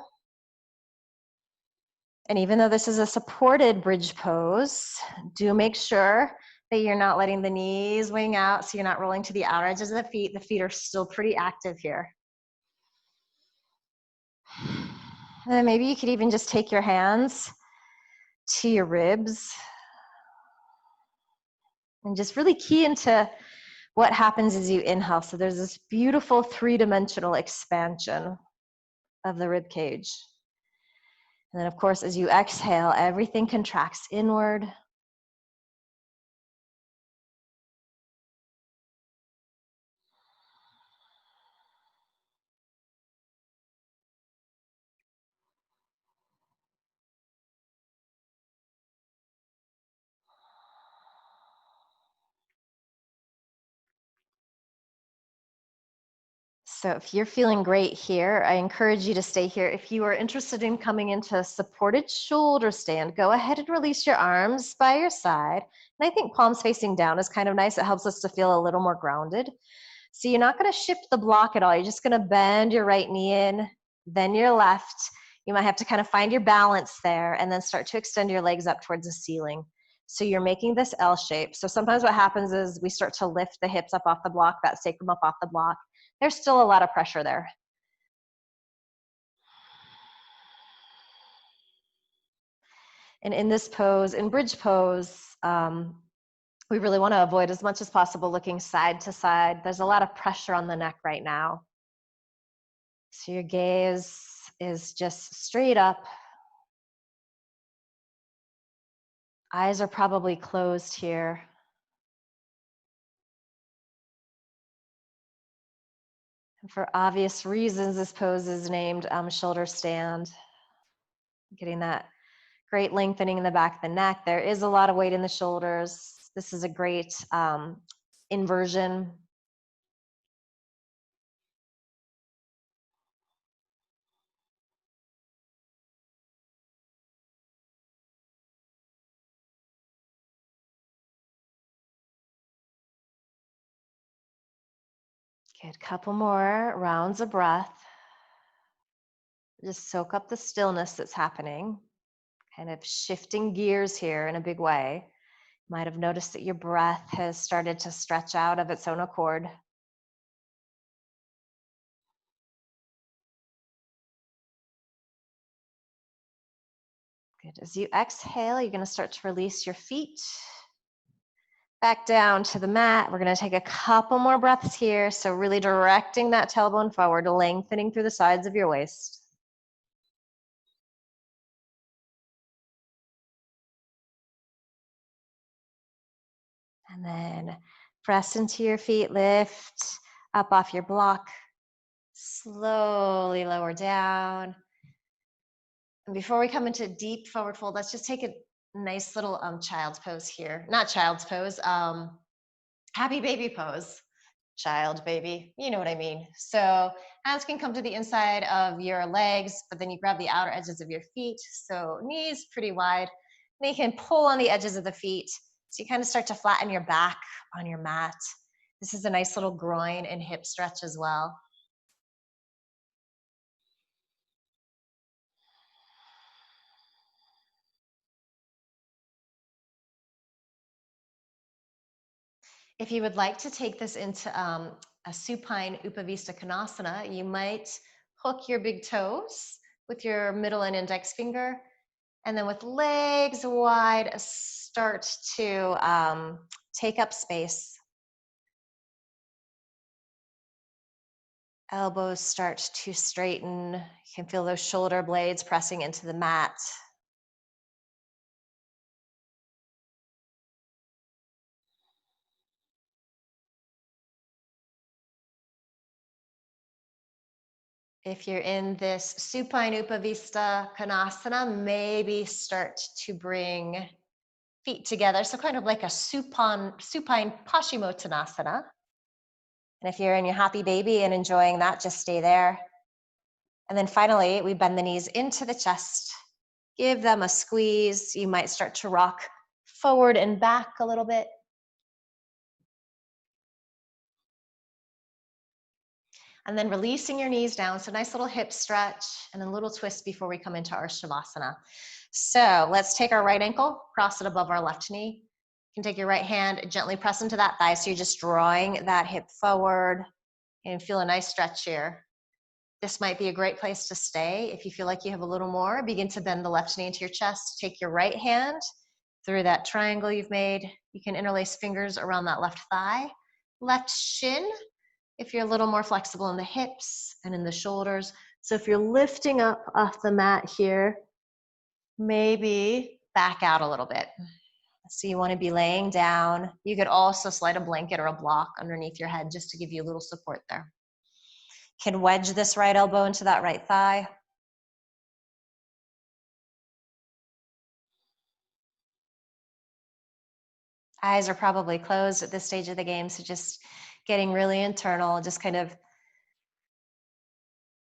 And even though this is a supported bridge pose, do make sure that you're not letting the knees wing out, so you're not rolling to the outer edges of the feet. The feet are still pretty active here. And then maybe you could even just take your hands to your ribs and just really key into what happens as you inhale. So there's this beautiful three-dimensional expansion of the rib cage. And then of course, as you exhale, everything contracts inward. So if you're feeling great here, I encourage you to stay here. If you are interested in coming into a supported shoulder stand, go ahead and release your arms by your side. And I think palms facing down is kind of nice. It helps us to feel a little more grounded. So you're not going to shift the block at all. You're just going to bend your right knee in, then your left. You might have to kind of find your balance there and then start to extend your legs up towards the ceiling. So you're making this L shape. So sometimes what happens is we start to lift the hips up off the block, that sacrum up off the block. There's still a lot of pressure there. And in this pose, in bridge pose, we really want to avoid as much as possible looking side to side. There's a lot of pressure on the neck right now. So your gaze is just straight up. Eyes are probably closed here. And for obvious reasons, this pose is named shoulder stand. Getting that great lengthening in the back of the neck. There is a lot of weight in the shoulders. This is a great inversion. Good, couple more rounds of breath. Just soak up the stillness that's happening. Kind of shifting gears here in a big way. You might have noticed that your breath has started to stretch out of its own accord. Good. As you exhale, you're going to start to release your feet back down to the mat. We're going to take a couple more breaths here. So really directing that tailbone forward, lengthening through the sides of your waist. And then press into your feet, lift up off your block, slowly lower down. And before we come into deep forward fold, let's just take a nice little child's pose here. Not child's pose, happy baby pose. Child, baby, you know what I mean. So hands can come to the inside of your legs, but then you grab the outer edges of your feet. So knees pretty wide. Then you can pull on the edges of the feet. So you kind of start to flatten your back on your mat. This is a nice little groin and hip stretch as well. If you would like to take this into a supine Upavista Konasana, you might hook your big toes with your middle and index finger, and then with legs wide, start to take up space. Elbows start to straighten. You can feel those shoulder blades pressing into the mat. If you're in this supine Upavista Konasana, maybe start to bring feet together. So kind of like a supine Paschimottanasana. And if you're in your happy baby and enjoying that, just stay there. And then finally, we bend the knees into the chest. Give them a squeeze. You might start to rock forward and back a little bit. And then releasing your knees down. So nice little hip stretch and a little twist before we come into our Shavasana. So let's take our right ankle, cross it above our left knee. You can take your right hand, gently press into that thigh. So you're just drawing that hip forward and feel a nice stretch here. This might be a great place to stay. If you feel like you have a little more, begin to bend the left knee into your chest. Take your right hand through that triangle you've made. You can interlace fingers around that left thigh, left shin, if you're a little more flexible in the hips and in the shoulders. So if you're lifting up off the mat here, maybe back out a little bit. So you want to be laying down. You could also slide a blanket or a block underneath your head just to give you a little support there. Can wedge this right elbow into that right thigh. Eyes are probably closed at this stage of the game, so just getting really internal, just kind of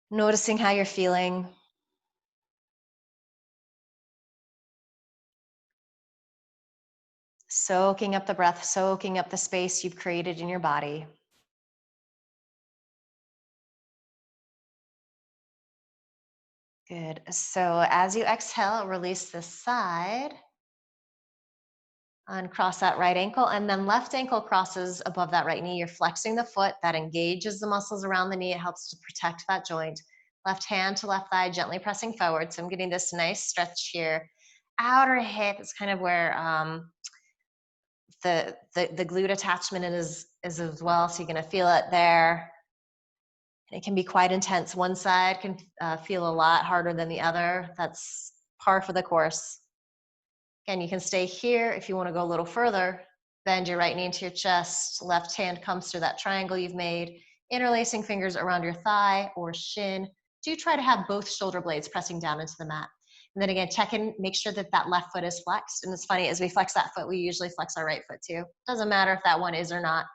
noticing how you're feeling. Soaking up the breath, soaking up the space you've created in your body. Good. So as you exhale, release this side. Uncross that right ankle, and then left ankle crosses above that right knee. You're flexing the foot. That engages the muscles around the knee. It helps to protect that joint. Left hand to left thigh, gently pressing forward. So I'm getting this nice stretch here. Outer hip is kind of where the glute attachment is as well. So you're going to feel it there. It can be quite intense. One side can feel a lot harder than the other. That's par for the course. Again, you can stay here. If you want to go a little further, bend your right knee into your chest. Left hand comes through that triangle you've made, interlacing fingers around your thigh or shin. Do try to have both shoulder blades pressing down into the mat. And then again, check in, make sure that that left foot is flexed. And it's funny, as we flex that foot, we usually flex our right foot too. Doesn't matter if that one is or not.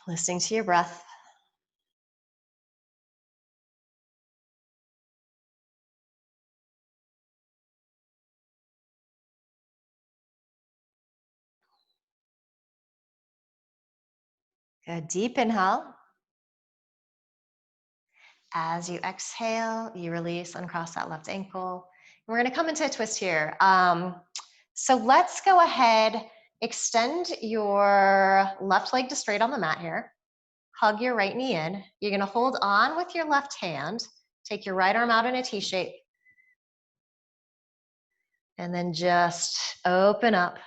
Listening to your breath. Good, deep inhale. As you exhale, you release, uncross that left ankle. We're gonna come into a twist here. So let's go ahead, extend your left leg to straight on the mat here. Hug your right knee in. You're gonna hold on with your left hand. Take your right arm out in a T shape. And then just open up.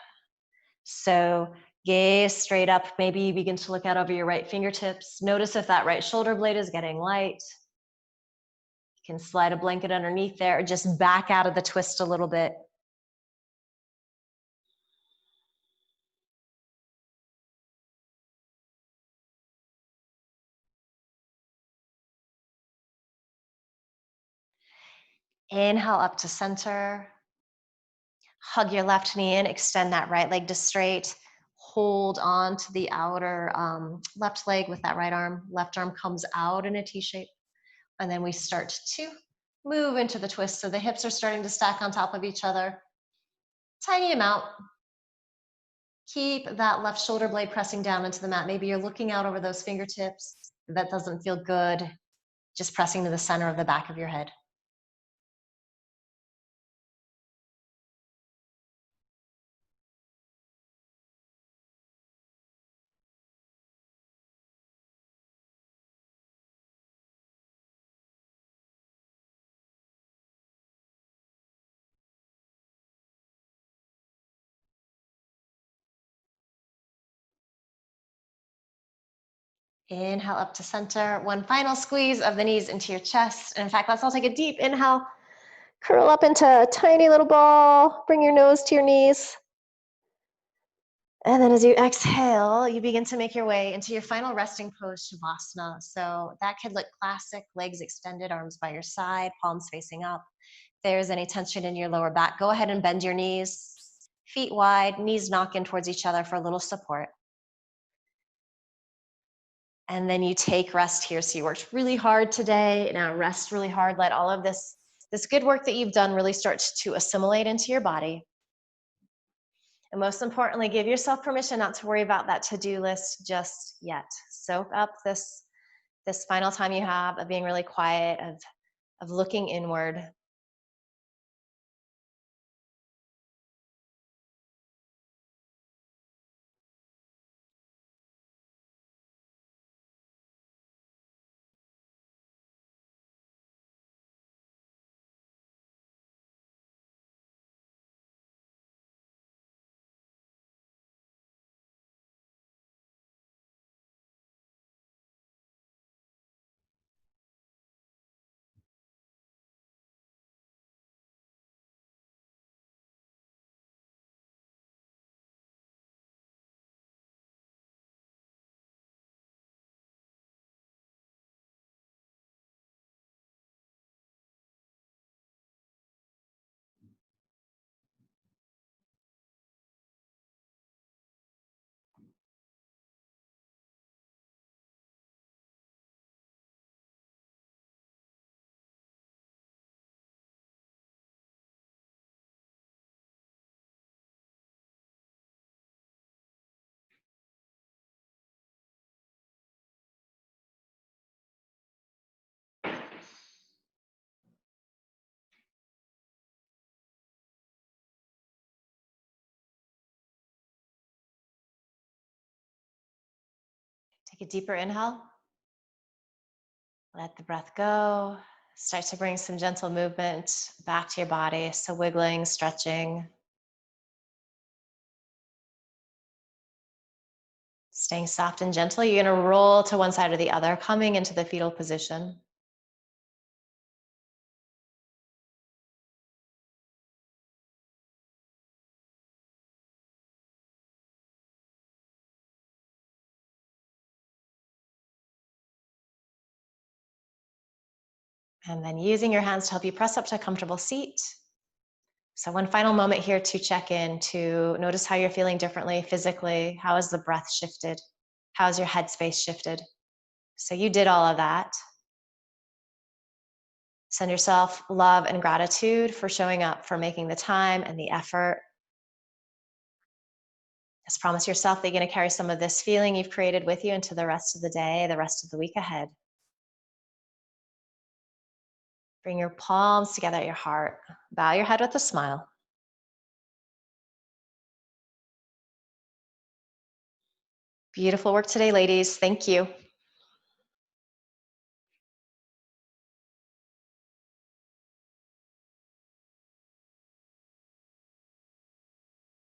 So gaze straight up. Maybe you begin to look out over your right fingertips. Notice if that right shoulder blade is getting light. You can slide a blanket underneath there or just back out of the twist a little bit. Inhale up to center. Hug your left knee in, extend that right leg to straight. Hold on to the outer left leg with that right arm. Left arm comes out in a T shape. And then we start to move into the twist. So the hips are starting to stack on top of each other. Tiny amount. Keep that left shoulder blade pressing down into the mat. Maybe you're looking out over those fingertips. That doesn't feel good. Just pressing to the center of the back of your head. Inhale up to center. One final squeeze of the knees into your chest. And in fact, let's all take a deep inhale. Curl up into a tiny little ball. Bring your nose to your knees. And then as you exhale, you begin to make your way into your final resting pose, Shavasana. So that could look classic, legs extended, arms by your side, palms facing up. If there's any tension in your lower back, go ahead and bend your knees, feet wide, knees knock in towards each other for a little support. And then you take rest here. So you worked really hard today. Now rest really hard. Let all of this good work that you've done really start to assimilate into your body. And most importantly, give yourself permission not to worry about that to-do list just yet. Soak up this final time you have of being really quiet, of looking inward. Take a deeper inhale. Let the breath go. Start to bring some gentle movement back to your body. So wiggling, stretching. Staying soft and gentle. You're going to roll to one side or the other, coming into the fetal position. And then using your hands to help you press up to a comfortable seat. So one final moment here to check in, to notice how you're feeling differently physically. How has the breath shifted? How's your headspace shifted? So you did all of that. Send yourself love and gratitude for showing up, for making the time and the effort. Just promise yourself that you're going to carry some of this feeling you've created with you into the rest of the day, the rest of the week ahead. Bring your palms together at your heart. Bow your head with a smile. Beautiful work today, ladies. Thank you.